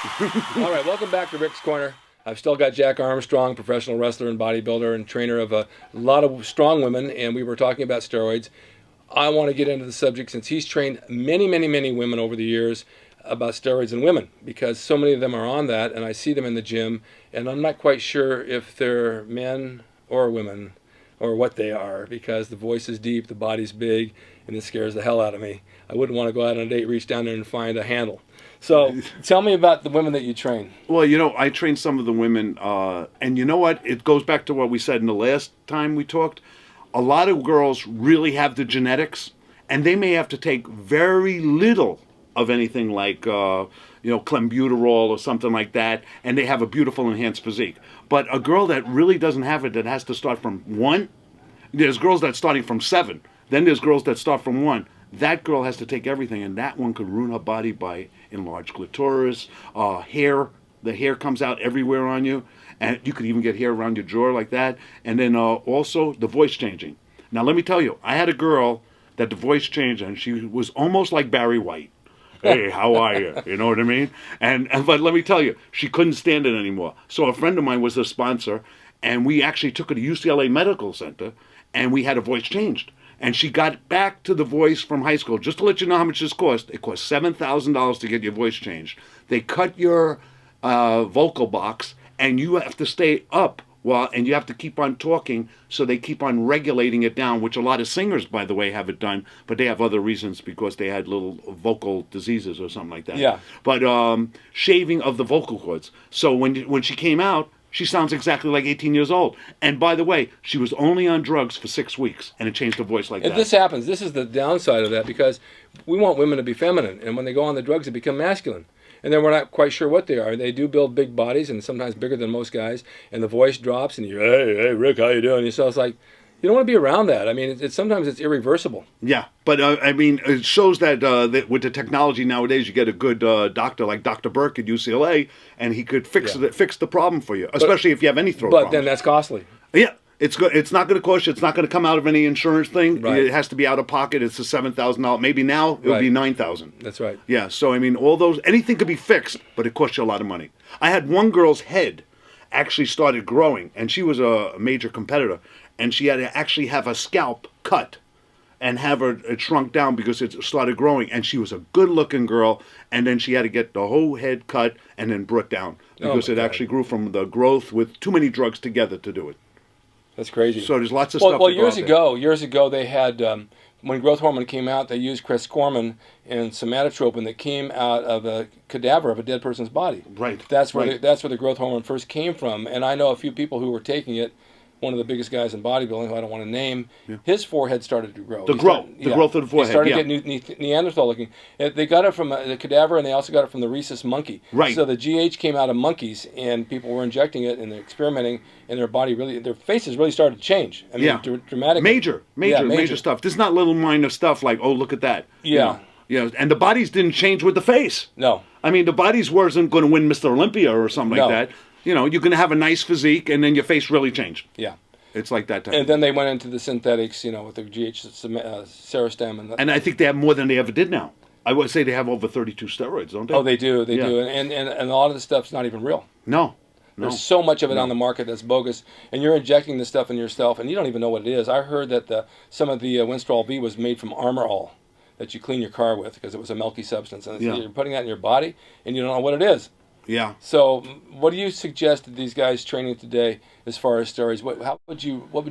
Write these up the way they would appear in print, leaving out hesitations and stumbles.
All right, welcome back to Rick's Corner. I've still got Jack Armstrong, professional wrestler and bodybuilder and trainer of a lot of strong women, and we were talking about steroids. I want to get into the subject since he's trained many, many, many women over the years about steroids in women because so many of them are on that, and I see them in the gym, and I'm not quite sure if they're men or women or what they are because the voice is deep, the body's big, and it scares the hell out of me. I wouldn't want to go out on a date, reach down there and find a handle. So tell me about the women that you train. Well, I train some of the women, and you know what? It goes back to what we said in the last time we talked. A lot of girls really have the genetics, and they may have to take very little of anything like, clenbuterol or something like that, and they have a beautiful enhanced physique. But a girl that really doesn't have it, that has to start from 1, there's girls that's starting from 7. Then there's girls that start from 1. That girl has to take everything, and that one could ruin her body by enlarged clitoris, hair. The hair comes out everywhere on you, and you could even get hair around your jaw like that. And then also the voice changing. Now, let me tell you, I had a girl that the voice changed, and she was almost like Barry White. Hey, how are you? You know what I mean? But let me tell you, she couldn't stand it anymore. So a friend of mine was a sponsor, and we actually took her to UCLA Medical Center, and we had her voice changed. And she got back to the voice from high school. Just to let you know how much this cost, it cost $7,000 to get your voice changed. They cut your vocal box, and you have to stay up and you have to keep on talking, so they keep on regulating it down, which a lot of singers, by the way, have it done, but they have other reasons because they had little vocal diseases or something like that. Yeah. But shaving of the vocal cords. So when she came out, she sounds exactly like 18 years old. And by the way, she was only on drugs for 6 weeks, and it changed her voice like that. If this happens, this is the downside of that because we want women to be feminine, and when they go on the drugs, they become masculine. And then we're not quite sure what they are. They do build big bodies, and sometimes bigger than most guys, and the voice drops, and you're, hey, Rick, how you doing? So it's like, you don't want to be around that. I mean, sometimes it's irreversible. Yeah, but it shows that with the technology nowadays, you get a good doctor like Dr. Burke at UCLA, and he could fix the problem for you, especially if you have any throat problems. But then that's costly. Yeah, it's good. It's not going to cost you. It's not going to come out of any insurance thing. Right. It has to be out of pocket. It's a $7,000. Maybe now it'll be $9,000. That's right. Yeah. So anything could be fixed, but it costs you a lot of money. I had one girl's head actually started growing, and she was a major competitor. And she had to actually have a scalp cut and have it shrunk down because it started growing. And she was a good-looking girl. And then she had to get the whole head cut and then brought down because it actually grew from the growth with too many drugs together to do it. That's crazy. So there's lots of stuff. Well, years ago, they had when growth hormone came out, they used crescormin and somatotropin that came out of a cadaver of a dead person's body. Right. That's where the growth hormone first came from. And I know a few people who were taking it. One of the biggest guys in bodybuilding, who I don't want to name, his forehead started to grow. The growth of the forehead. He started getting Neanderthal looking. They got it from the cadaver, and they also got it from the rhesus monkey. Right. So the GH came out of monkeys, and people were injecting it, and they're experimenting, and their faces really started to change. I mean, dramatically. Major stuff. This is not little minor stuff like, oh, look at that. Yeah. And the bodies didn't change with the face. No. I mean, the bodies wasn't going to win Mr. Olympia or something like that. You're going to have a nice physique, and then your face really changed. Yeah. It's like that type. And then they went into the synthetics, with the GH, Serostem. And I think they have more than they ever did now. I would say they have over 32 steroids, don't they? Oh, they do. They do. And a lot of the stuff's not even real. No. There's so much of it on the market that's bogus, and you're injecting this stuff in yourself, and you don't even know what it is. I heard that some of the Winstrol V was made from Armor All that you clean your car with because it was a milky substance. And you're putting that in your body, and you don't know what it is. Yeah. So, what do you suggest to these guys training today as far as steroids? What would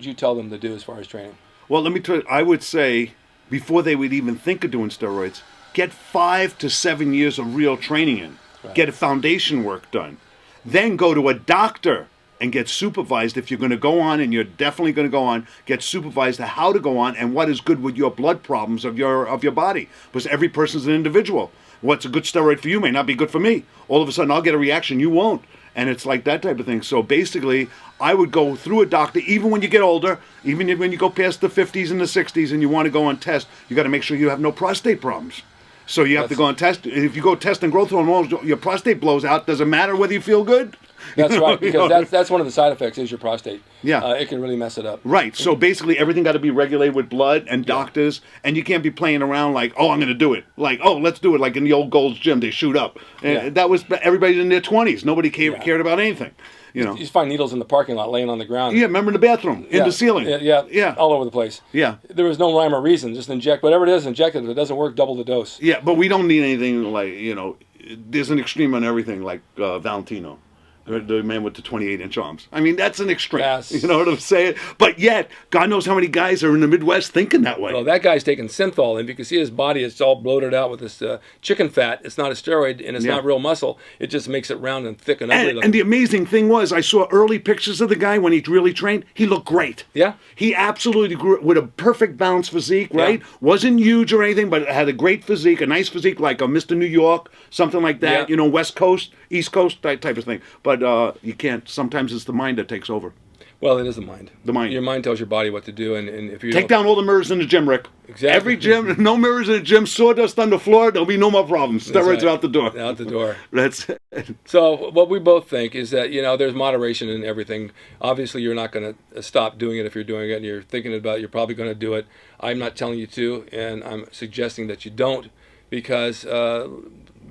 you tell them to do as far as training? Well, let me tell you, I would say before they would even think of doing steroids, get 5 to 7 years of real training in. Right. Get a foundation work done. Then go to a doctor and get supervised if you're going to go on, and you're definitely going to go on, get supervised on how to go on and what is good with your blood problems of your body. Because every person's an individual. What's a good steroid for you may not be good for me. All of a sudden, I'll get a reaction, you won't. And it's like that type of thing. So basically, I would go through a doctor, even when you get older, even when you go past the 50s and the 60s and you want to go on test, you got to make sure you have no prostate problems. So you have to go on test. If you go test and growth hormone, your prostate blows out. Does it matter whether you feel good? That's right, because that's one of the side effects is your prostate. Yeah. It can really mess it up. Right. So basically, everything got to be regulated with blood and doctors, and you can't be playing around like, oh, I'm going to do it. Like, oh, let's do it. Like in the old Gold's Gym, they shoot up. And that was everybody in their 20s. Nobody cared about anything. You know. You just find needles in the parking lot laying on the ground. Yeah, remember in the bathroom, in the ceiling. Yeah, all over the place. Yeah. There was no rhyme or reason. Just inject whatever it is, inject it. If it doesn't work, double the dose. Yeah, but we don't need anything like, you know, there's an extreme on everything like Valentino. The man with the 28-inch arms. I mean, that's an extreme. Yes. You know what I'm saying? But yet, God knows how many guys are in the Midwest thinking that way. Well, that guy's taking synthol, and if you can see his body, it's all bloated out with this chicken fat. It's not a steroid, and it's not real muscle. It just makes it round and thick and ugly. And the amazing thing was, I saw early pictures of the guy when he really trained. He looked great. Yeah. He absolutely grew with a perfect balanced physique, right? Yeah. Wasn't huge or anything, but had a great physique, a nice physique like a Mr. New York, something like that. Yeah. You know, West Coast, East Coast, that type of thing. But you can't. Sometimes it's the mind that takes over. Well, it is the mind. The mind. Your mind tells your body what to do, and if you take down all the mirrors in the gym, Rick. Exactly. Every gym, no mirrors in the gym, sawdust on the floor. There'll be no more problems. Steroids out the door. Out the door. That's it. So what we both think is that, you know, there's moderation in everything. Obviously, you're not going to stop doing it if you're doing it, and you're thinking about it. You're probably going to do it. I'm not telling you to, and I'm suggesting that you don't, because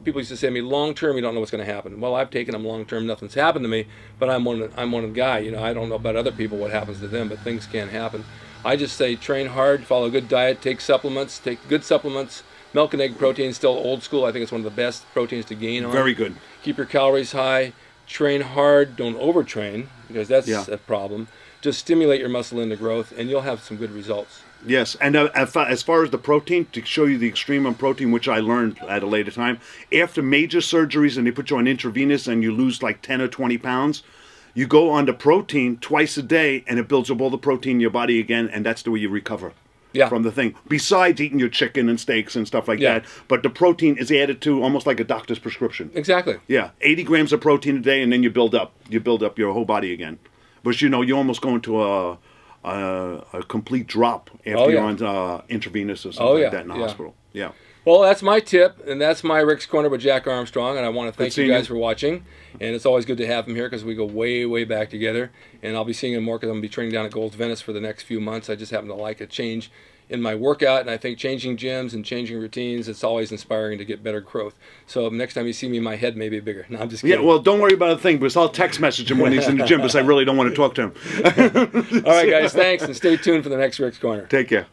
people used to say to me, long term, you don't know what's going to happen. Well, I've taken them long term, nothing's happened to me, but I'm one of the guy. You know, I don't know about other people what happens to them, but things can happen. I just say train hard, follow a good diet, take supplements, take good supplements. Milk and egg protein, still old school. I think it's one of the best proteins to gain on. Very good. Keep your calories high. Train hard. Don't overtrain, because that's a problem. Just stimulate your muscle into growth, and you'll have some good results. Yes, and as far as the protein, to show you the extreme on protein, which I learned at a later time, after major surgeries and they put you on intravenous and you lose like 10 or 20 pounds, you go on the protein twice a day and it builds up all the protein in your body again, and that's the way you recover from the thing. Besides eating your chicken and steaks and stuff like that, but the protein is added to almost like a doctor's prescription. Exactly. Yeah, 80 grams of protein a day, and then you build up your whole body again. But you know, you almost go into a complete drop after you're on intravenous or something like that in the hospital. Yeah. Well, that's my tip, and that's my Rick's Corner with Jack Armstrong, and I want to thank you guys for watching. And it's always good to have him here because we go way, way back together. And I'll be seeing him more because I'm going to be training down at Gold's Venice for the next few months. I just happen to like a change in my workout, and I think changing gyms and changing routines, it's always inspiring to get better growth. So next time you see me, my head may be bigger. No, I'm just kidding. Yeah, well, don't worry about a thing, because I'll text message him when he's in the gym, because I really don't want to talk to him. All right, guys, thanks, and stay tuned for the next Rick's Corner. Take care.